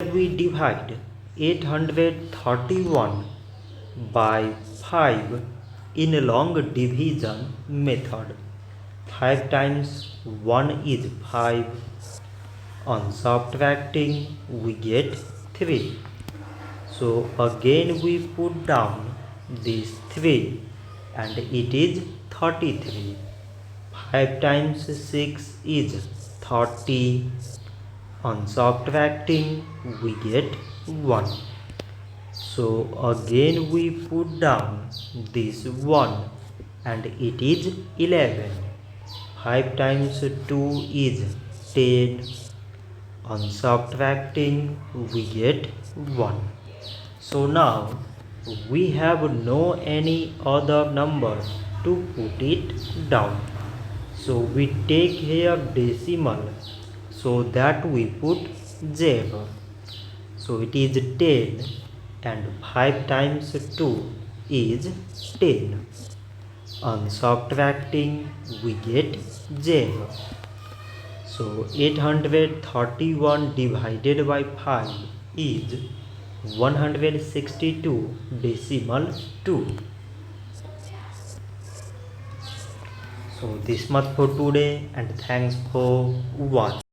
We divide 831 by 5 in a long division method. 5 times 1 is 5. On subtracting we get 3. So again we put down this 3 and it is 33. 5 times 6 is 30. On subtracting we get 1. So again we put down this 1 and it is 11. 5 times 2 is 10. On subtracting we get 1. So now we have no any other number to put it down. So we take here decimal, so that we put 0. So it is 10 and 5 times 2 is 10. On subtracting we get 0. So 831 divided by 5 is 162 decimal 2. So this much for today and thanks for watching.